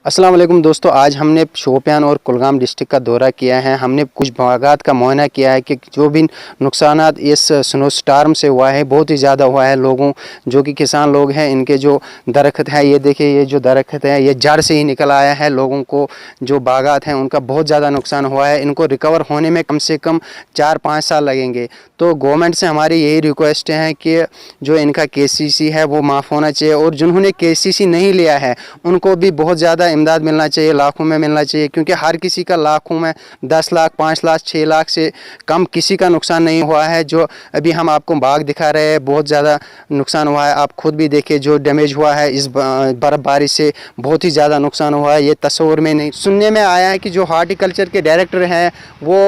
अस्सलाम वालेकुम दोस्तों, आज हमने शोपियान और कुलगाम डिस्ट्रिक्ट का दौरा किया है। हमने कुछ बागात का मुआयना किया है कि जो भी नुकसानात इस स्नो स्टार्म से हुआ है बहुत ही ज़्यादा हुआ है। लोगों जो कि किसान लोग हैं, इनके जो दरख्त है, ये देखिए, ये जो दरख्त है ये जड़ से ही निकल आया है। लोगों को जो बागात हैं उनका बहुत ज़्यादा नुकसान हुआ है। इनको रिकवर होने में कम से कम 4-5 साल लगेंगे। तो गवर्नमेंट से हमारी यही रिक्वेस्ट है कि जो इनका KCC है वो माफ़ होना चाहिए, और जिन्होंने KCC नहीं लिया है उनको भी बहुत ज़्यादा इमदाद मिलना चाहिए, लाखों में मिलना चाहिए, क्योंकि हर किसी का लाखों में 10 लाख 5 लाख 6 लाख से कम किसी का नुकसान नहीं हुआ है। जो अभी हम आपको बाग दिखा रहे हैं बहुत ज़्यादा नुकसान हुआ है। आप खुद भी देखिए जो डैमेज हुआ है इस बर्फ़बारी से, बहुत ही ज़्यादा नुकसान हुआ है। ये तस्वीर में नहीं, सुनने में आया है कि जो हार्टिकल्चर के डायरेक्टर हैं वो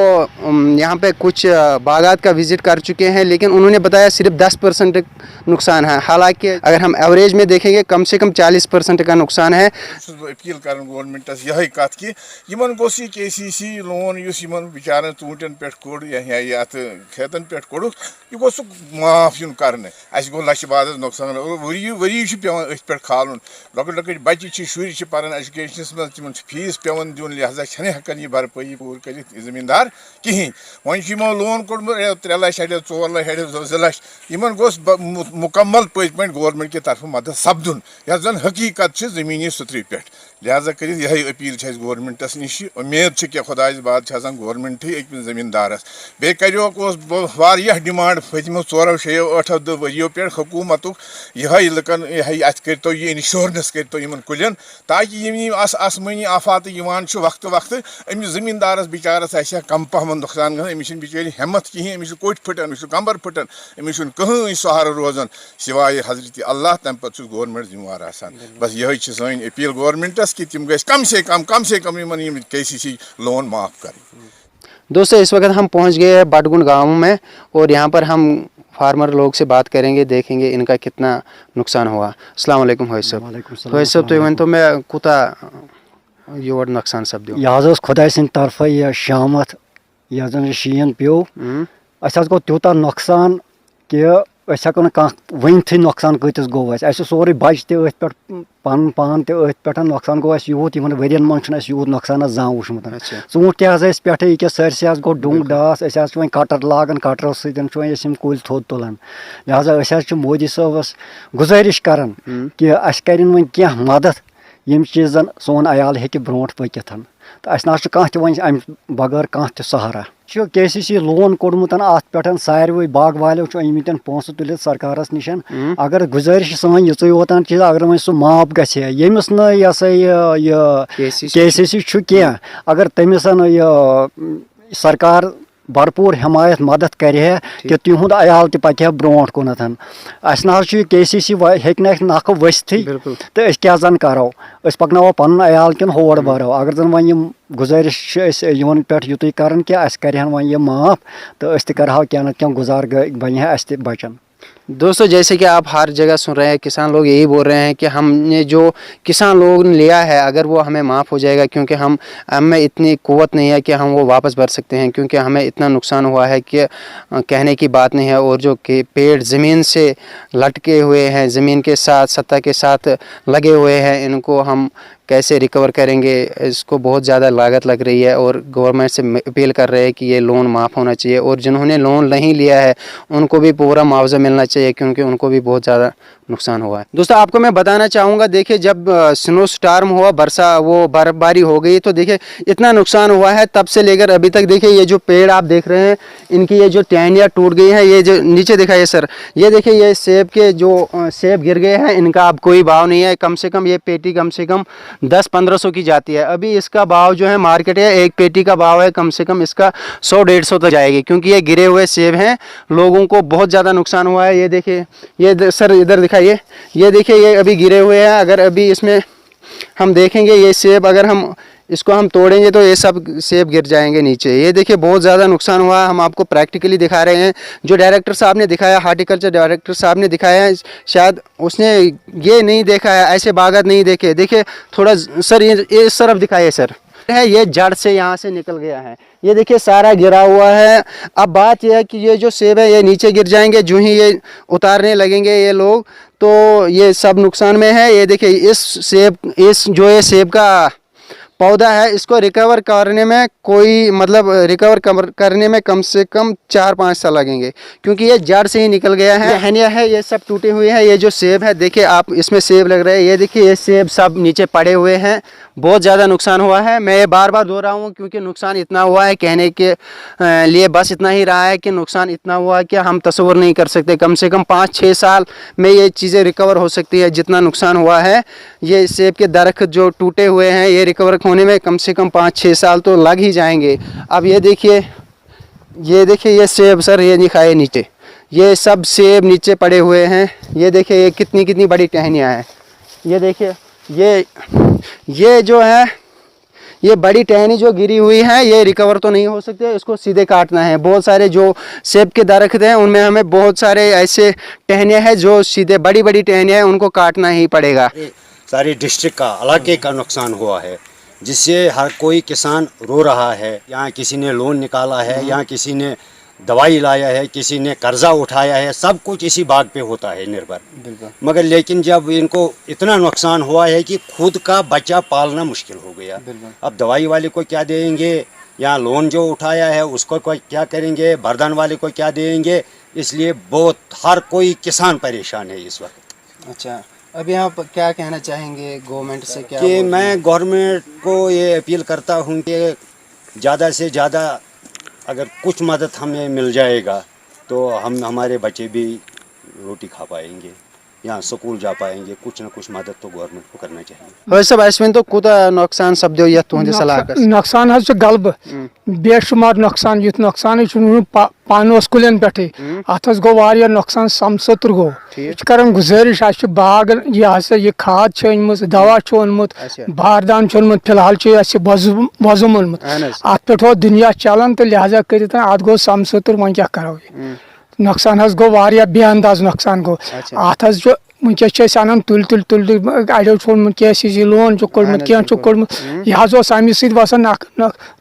यहाँ पे कुछ बागात का विज़िट कर चुके हैं, लेकिन उन्होंने बताया सिर्फ 10% नुकसान है। हालांकि अगर हम एवरेज में देखेंगे कम से कम 40% का नुकसान है। अपील कर गवर्नमेंटस यही कत कि गोस यह KCC लोन बिचारन ूटन पे कोड़ या खेतन पे कोड़ यह गोस माफ यून कर गो लच बाद नुकसान वरी पे अथ पे खालन लकट लकट बच्चे शुर पान एजुकेशनस मं फीस पे दिन लिहाजा हेकान यह भरपाई पूर कर जमींदार कहें वो लोन कोड़मुत 3 लाख हड़े 4 लाख हड़े 2 लाख इन गोस मुकम्मल पज पे गवर्नमेंट की तरफ मदद सपदन यह जन हकीकत ज़मीनी सतह पे। लिहाजा कर यही अपील गवर्नमेंटस नश उम्मीद कि खुदा बाद गवर्नमेंट अकिस जमींदारस बे कर डिमांड फतमो 4-6-8 वरियो पे हुकूमत यही लुकन यही अत करो यह इंश्योरेंस करो इन कुलन, ताकि आसमानी आफात वक्त वक्त अमिस जमींदारस बिचारस कम पहम नुकसान अमिस बिचार हिम्मत कहें, अमिस कोट फटन, अमिस कमर फटन, अमिस कहीं सहारा रोजान सिवाय हजरत अल्लाह। तम पे गवर्नमेंट जिम्मेवार आसान। बस यही सन अपील गवर्नमेंटस कि तुम गए कम से कम KCC लोन माफ करें। दोस्तों, इस वक्त हम पहुंच गए हैं बडगुंड गाँव में, और यहाँ पर हम फार्मर लोग से बात करेंगे, देखेंगे इनका कितना नुकसान हुआ। अस्सलाम वालेकुम होइस साहब, तो वन तो मैं कुता योर नुकसान सपदो यह खुदा सद तरफ यह शामत यह जन शीन पे अस गो तूत नुकसान कि हेको वन नुकसान कतिस गो सोरे बच तथ पे पन पान तथ पे नुकसान गो यूत इन वरियन मन यूत नुकसान जा वुचमुत। ूंट तज पे ये सरसे गो डूंग डास वो कटर लागान कटरों सम कुल थोद तुलान। लिहाजा मोदी साहबस गुजारिश करान कि अस करें वन क्या मदद यम चीज़न सोन अयाल हे ब्रोट पकित, तो अस ना वन बगैर कह सहारा। KCC लोन कोड़मुत अत पे सारे बाग वालों अमित पोस तुल सरकारस निश। अगर गुजारिश सन ये योतान चीज अगर वो सह माफ गए यमिस न यह KCC कह, अगर तमिस सरकार भरपूर हिमायत मदद करे कि तिहुद अयाल तक ब्रोट कुनत अस ना KCC हे नख वसथी, तो क्या जन करो पकनो पन अयाल किन होड़ बरो। अगर जन वन गुजारिश इन पे युत कर कि अस कर वन यह माफ, तो कर क्या न क्या गुजार बन अस बचन। दोस्तों, जैसे कि आप हर जगह सुन रहे हैं, किसान लोग यही बोल रहे हैं कि हमने जो किसान लोग ने लिया है अगर वो हमें माफ़ हो जाएगा, क्योंकि हमें इतनी क़ुव्वत नहीं है कि हम वो वापस भर सकते हैं, क्योंकि हमें इतना नुकसान हुआ है कि कहने की बात नहीं है। और जो कि पेड़ ज़मीन से लटके हुए हैं, ज़मीन के साथ सतह के साथ लगे हुए हैं, इनको हम कैसे रिकवर करेंगे, इसको बहुत ज़्यादा लागत लग रही है। और गवर्नमेंट से अपील कर रहे हैं कि ये लोन माफ़ होना चाहिए, और जिन्होंने लोन नहीं लिया है उनको भी पूरा मुआवजा मिलना चाहिए, क्योंकि उनको भी बहुत ज़्यादा नुकसान हुआ है। दोस्तों, आपको मैं बताना चाहूँगा, देखिए जब स्नो स्टार्म हुआ, बर्फ़बारी हो गई, तो देखिए इतना नुकसान हुआ है तब से लेकर अभी तक। देखिए ये जो पेड़ आप देख रहे हैं, इनकी ये जो टहनियाँ टूट गई हैं, ये जो नीचे दिखाइए सर, ये देखिए ये सेब के जो सेब गिर गए हैं, इनका अब कोई भाव नहीं है। कम से कम ये पेटी कम से कम 10-1500 की जाती है। अभी इसका भाव जो है मार्केट है, एक पेटी का भाव है कम से कम इसका 100-150 तक जाएगी, क्योंकि ये गिरे हुए सेब हैं। लोगों को बहुत ज़्यादा नुकसान हुआ है। ये देखिए, ये सर इधर दिखाइए, ये देखिए ये अभी गिरे हुए हैं। अगर अभी इसमें हम देखेंगे ये सेब, अगर हम इसको हम तोड़ेंगे तो ये सब सेब गिर जाएंगे नीचे। ये देखिए बहुत ज़्यादा नुकसान हुआ है। हम आपको प्रैक्टिकली दिखा रहे हैं। जो डायरेक्टर साहब ने दिखाया, हार्टिकल्चर डायरेक्टर साहब ने दिखाया है, शायद उसने ये नहीं देखा है, ऐसे बागात नहीं देखे। देखिए थोड़ा सर ये इस तरफ दिखाइए सर, है ये जड़ से यहाँ से निकल गया है, ये देखिए सारा गिरा हुआ है। अब बात यह है कि ये जो सेब है ये नीचे गिर जाएंगे, जो ही ये उतारने लगेंगे ये लोग तो ये सब नुकसान में है। ये देखिए इस जो ये सेब का पौधा है इसको रिकवर करने में कोई मतलब करने में कम से कम 4-5 साल लगेंगे, क्योंकि ये जड़ से ही निकल गया है। टहनियाँ है ये सब टूटे हुए हैं। ये जो सेब है देखिए आप, इसमें सेब लग रहे हैं, ये देखिए ये सेब सब नीचे पड़े हुए हैं। बहुत ज़्यादा नुकसान हुआ है। मैं ये बार बार दोहरा रहा हूँ क्योंकि नुकसान इतना हुआ है, कहने के लिए बस इतना ही रहा है कि नुकसान इतना हुआ है कि हम तस्वर नहीं कर सकते। कम से कम 5-6 साल में ये चीज़ें रिकवर हो सकती है जितना नुकसान हुआ है। ये सेब के दरख्त जो टूटे हुए हैं ये रिकवर होने में कम से कम 5-6 साल तो लग ही जाएंगे। अब ये देखिए ये सेब सर ये दिखाए नीचे, ये सब सेब नीचे पड़े हुए हैं। ये देखिए ये कितनी बड़ी टहनियाँ हैं। ये देखिए ये जो है ये बड़ी टहनी जो गिरी हुई है ये रिकवर तो नहीं हो सकते, इसको सीधे काटना है। बहुत सारे जो सेब के दरख्त हैं उनमें हमें बहुत सारे ऐसे टहनियाँ हैं जो सीधे बड़ी टहनियाँ हैं, उनको काटना ही पड़ेगा। सारे डिस्ट्रिक्ट का इलाके का नुकसान हुआ है, जिससे हर कोई किसान रो रहा है। यहाँ किसी ने लोन निकाला है, यहाँ किसी ने दवाई लाया है, किसी ने कर्जा उठाया है, सब कुछ इसी बाग पे होता है निर्भर। मगर लेकिन जब इनको इतना नुकसान हुआ है कि खुद का बच्चा पालना मुश्किल हो गया। अब दवाई वाले को क्या देंगे, यहाँ लोन जो उठाया है उसको क्या करेंगे, बरदान वाले को क्या देंगे, इसलिए बहुत हर कोई किसान परेशान है इस वक्त। अच्छा, अभी आप क्या कहना चाहेंगे गवर्नमेंट से? क्या कि मैं गवर्नमेंट को ये अपील करता हूँ कि ज़्यादा से ज़्यादा अगर कुछ मदद हमें मिल जाएगा तो हम हमारे बच्चे भी रोटी खा पाएंगे, यहाँ स्कूल जा पाएंगे। कुछ ना कुछ मदद तो गवर्नमेंट को करना चाहिए। वैसे अश्विन तो कोता नुकसान सपदो या तुहंदि सलाह नुकसान हज गलब बेशुमार नुकसान, युथ नुकसान पान कुलन पे अत गो वारिया नुकसान समसतर गो। कर गुजारिश बाग यह खाद अनमुत, दवा ओनमुत, बारदान ओनमुत, फिलहाल वजुम ओनमुत, अत पे दुनिया चलान तो लिहाजा कर अत गो समसतर। वो क्या करो, नुकसान हज गो वारिया बेअंदाज नुकसान गो। अत वनकस अनान तुल अड़ो छोड़मुत KCC लोन कोड़मुत क्या कोड़मुत, यह अमे ससान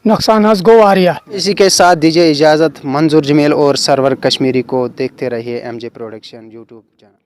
नुकसान हज गो वारिया। इसी के साथ दीजिए इजाज़त। मंजूर जमील और सरवर कश्मीरी को देखते रहिए MJ प्रोडक्शन YouTube चैनल।